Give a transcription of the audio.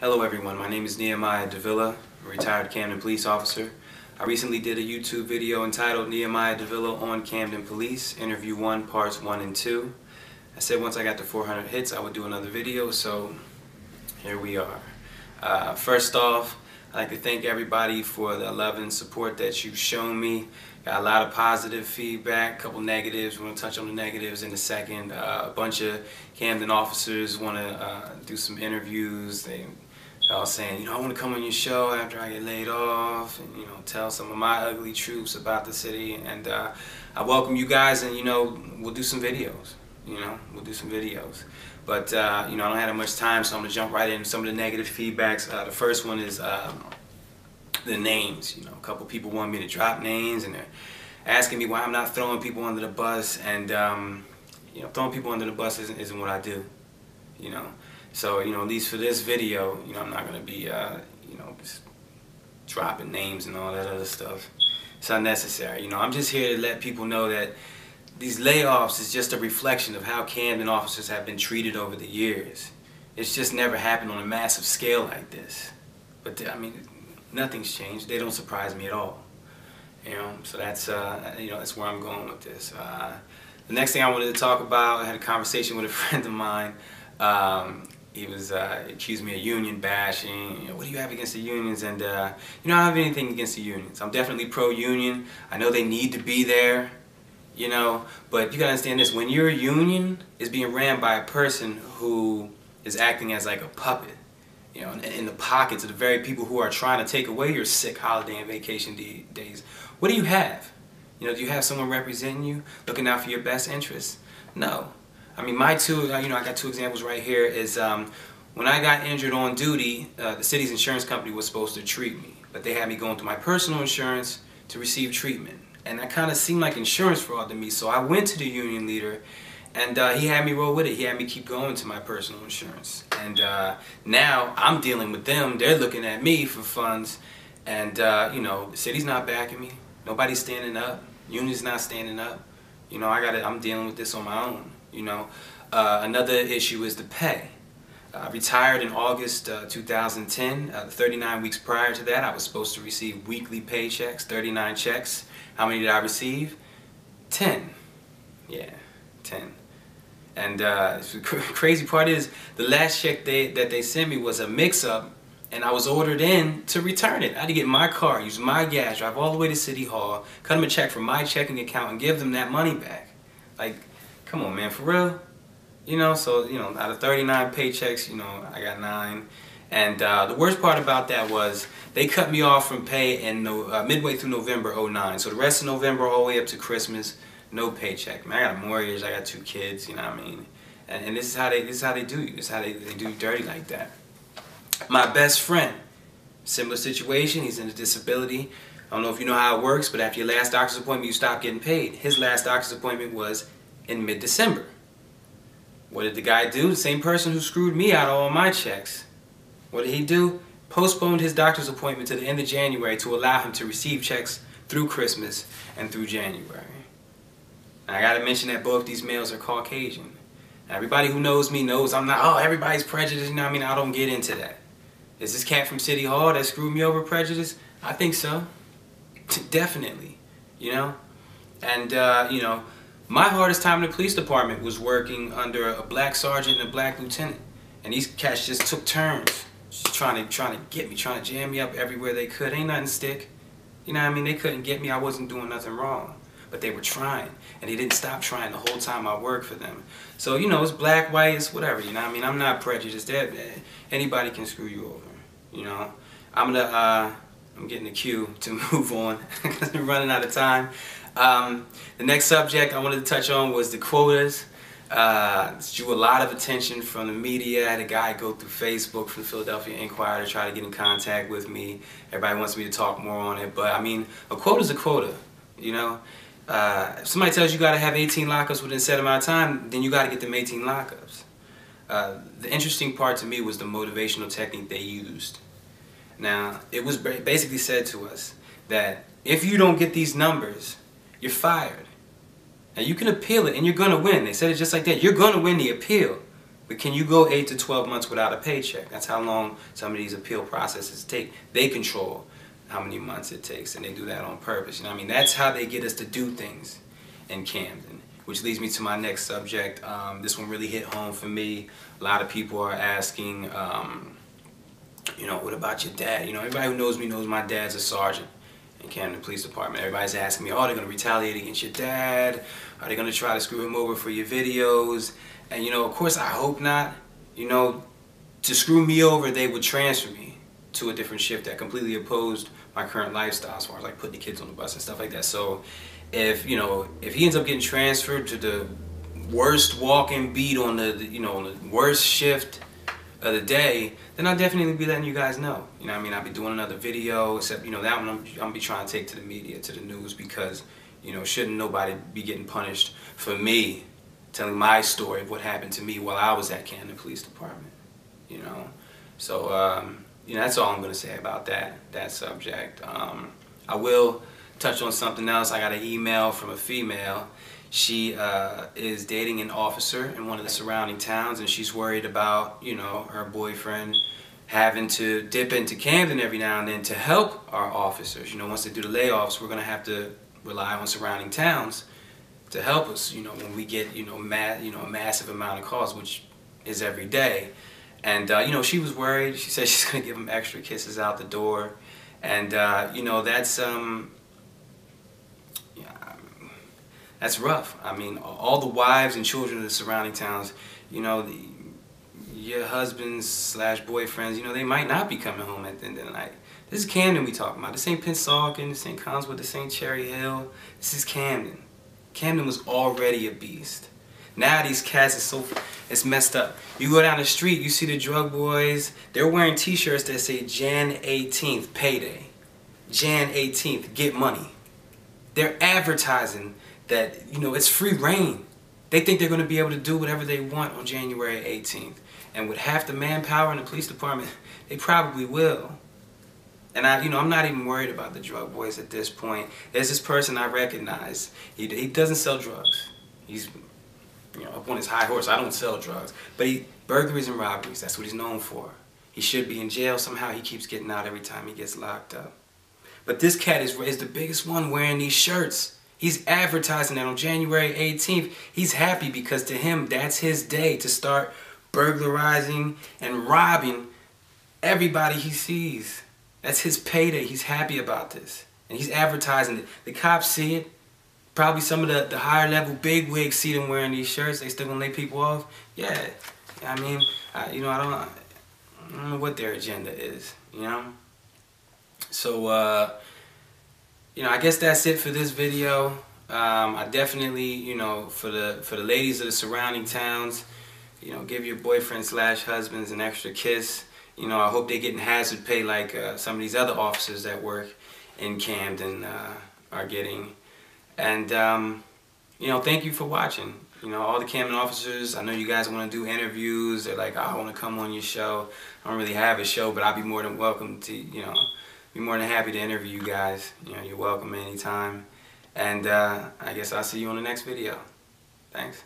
Hello everyone, my name is Neomaya Davila, a retired Camden Police officer. I recently did a YouTube video entitled Neomaya Davila on Camden Police, Interview 1, Parts 1 and 2. I said once I got to 400 hits I would do another video, so here we are. First off, I'd like to thank everybody for the love and support that you've shown me. Got a lot of positive feedback, a couple negatives. We're going to touch on the negatives in a second. A bunch of Camden officers want to do some interviews. They all saying, I want to come on your show after I get laid off and, tell some of my ugly truths about the city. And I welcome you guys, and, we'll do some videos. We'll do some videos. But, I don't have that much time, so I'm going to jump right into some of the negative feedbacks. The first one is the names. A couple people want me to drop names, and they're asking me why I'm not throwing people under the bus. And, throwing people under the bus isn't what I do, So, at least for this video, I'm not going to be, just dropping names and all that other stuff. It's unnecessary. I'm just here to let people know that these layoffs is just a reflection of how Camden officers have been treated over the years. It's just never happened on a massive scale like this. But, nothing's changed. They don't surprise me at all. So that's, that's where I'm going with this. The next thing I wanted to talk about, I had a conversation with a friend of mine. He was accused me of union bashing. What do you have against the unions? And I don't have anything against the unions. I'm definitely pro-union. I know they need to be there, but you gotta understand this: when your union is being ran by a person who is acting as like a puppet, in the pockets of the very people who are trying to take away your sick holiday and vacation days, what do you have? Do you have someone representing you, looking out for your best interests? No. My two, I got two examples right here, is when I got injured on duty, the city's insurance company was supposed to treat me, but they had me going through my personal insurance to receive treatment. And that kind of seemed like insurance fraud to me, so I went to the union leader, and he had me roll with it. He had me keep going to my personal insurance. And now I'm dealing with them. They're looking at me for funds, and the city's not backing me. Nobody's standing up. Union's not standing up. I'm dealing with this on my own. Another issue is the pay. I retired in August 2010. 39 weeks prior to that, I was supposed to receive weekly paychecks, 39 checks. How many did I receive? 10. Yeah, 10. And the crazy part is, the last check that they sent me was a mix-up, and I was ordered in to return it. I had to get my car, use my gas, drive all the way to City Hall, cut them a check from my checking account, and give them that money back. Like, come on, man, for real? So, out of 39 paychecks, I got 9. And the worst part about that was they cut me off from pay in midway through November '09. So the rest of November all the way up to Christmas, no paycheck. Man, I got a mortgage, I got 2 kids, And this is how they do you. This is how they do you dirty like that. My best friend, similar situation. He's in a disability. I don't know if you know how it works, but after your last doctor's appointment, you stop getting paid. His last doctor's appointment was in mid-December. What did the guy do? The same person who screwed me out of all my checks. What did he do? Postponed his doctor's appointment to the end of January to allow him to receive checks through Christmas and through January. And I gotta mention that both these males are Caucasian. Now, everybody who knows me knows I'm not, everybody's prejudiced, I don't get into that. Is this cat from City Hall that screwed me over prejudiced? I think so. Definitely. And, my hardest time in the police department was working under a black sergeant and a black lieutenant. And these cats just took turns, just trying to get me, trying to jam me up everywhere they could. Ain't nothing stick. They couldn't get me. I wasn't doing nothing wrong. But they were trying. And they didn't stop trying the whole time I worked for them. So, it's black, white, it's whatever, I'm not prejudiced. Anybody can screw you over, I'm getting the cue to move on because I'm running out of time. The next subject I wanted to touch on was the quotas. This drew a lot of attention from the media. I had a guy go through Facebook from the Philadelphia Inquirer to try to get in contact with me. Everybody wants me to talk more on it, but a quota's a quota, If somebody tells you got to have 18 lockups within a set amount of time, then you got to get them 18 lockups. The interesting part to me was the motivational technique they used. Now, it was basically said to us that if you don't get these numbers, you're fired. Now, you can appeal it and you're going to win. They said it just like that. You're going to win the appeal. But can you go 8 to 12 months without a paycheck? That's how long some of these appeal processes take. They control how many months it takes, and they do that on purpose. You know what I mean? That's how they get us to do things in Camden. Which leads me to my next subject. This one really hit home for me. A lot of people are asking, you know, what about your dad? You know, everybody who knows me knows my dad's a sergeant in Camden Police Department. Everybody's asking me, oh, they're going to retaliate against your dad? Are they going to try to screw him over for your videos? And, you know, of course, I hope not. You know, to screw me over, they would transfer me to a different shift that completely opposed my current lifestyle, as far as like putting the kids on the bus and stuff like that. So if, you know, if he ends up getting transferred to the worst walking beat on the you know, on the worst shift of the day, then I'll definitely be letting you guys know. You know what I mean? I'll be doing another video, except, you know, that one I'm gonna be trying to take to the media, to the news, because, you know, shouldn't nobody be getting punished for me telling my story of what happened to me while I was at Camden Police Department, you know? So, you know, that's all I'm going to say about that subject. I will touch on something else. I got an email from a female. She is dating an officer in one of the surrounding towns, and she's worried about, you know, her boyfriend having to dip into Camden every now and then to help our officers. You know, once they do the layoffs, we're going to have to rely on surrounding towns to help us, you know, when we get, you know, a massive amount of calls, which is every day. And, you know, she was worried. She said she's going to give him extra kisses out the door. And, you know, that's rough. I mean, all the wives and children of the surrounding towns, you know, your husbands / boyfriends, you know, they might not be coming home at the end of the night. This is Camden we talking about. This ain't Pennsauken, this ain't Collinswood, this ain't Cherry Hill. This is Camden. Camden was already a beast. Now these cats are so, it's messed up. You go down the street, you see the drug boys, they're wearing t-shirts that say Jan 18th, payday. Jan 18th, get money. They're advertising that, you know, it's free reign. They think they're going to be able to do whatever they want on January 18th. And with half the manpower in the police department, they probably will. And you know, I'm not even worried about the drug boys at this point. There's this person I recognize. He doesn't sell drugs. He's, you know, up on his high horse. I don't sell drugs. But burglaries and robberies, that's what he's known for. He should be in jail. Somehow he keeps getting out every time he gets locked up. But this cat is the biggest one wearing these shirts. He's advertising that on January 18th. He's happy because to him, that's his day to start burglarizing and robbing everybody he sees. That's his payday. He's happy about this. And he's advertising it. The cops see it. Probably some of the higher level bigwigs see them wearing these shirts. They still gonna lay people off. Yeah. I mean, you know, I don't know what their agenda is, you know? So, you know, I guess that's it for this video. I definitely, you know, for the ladies of the surrounding towns, you know, give your boyfriend / husbands an extra kiss. You know, I hope they're getting hazard pay like some of these other officers that work in Camden are getting. And, you know, thank you for watching. You know, all the Camden officers, I know you guys want to do interviews. They're like, oh, I want to come on your show. I don't really have a show, but I'll be more than welcome to, you know, be more than happy to interview you guys. You know, you're welcome anytime. And I guess I'll see you on the next video. Thanks.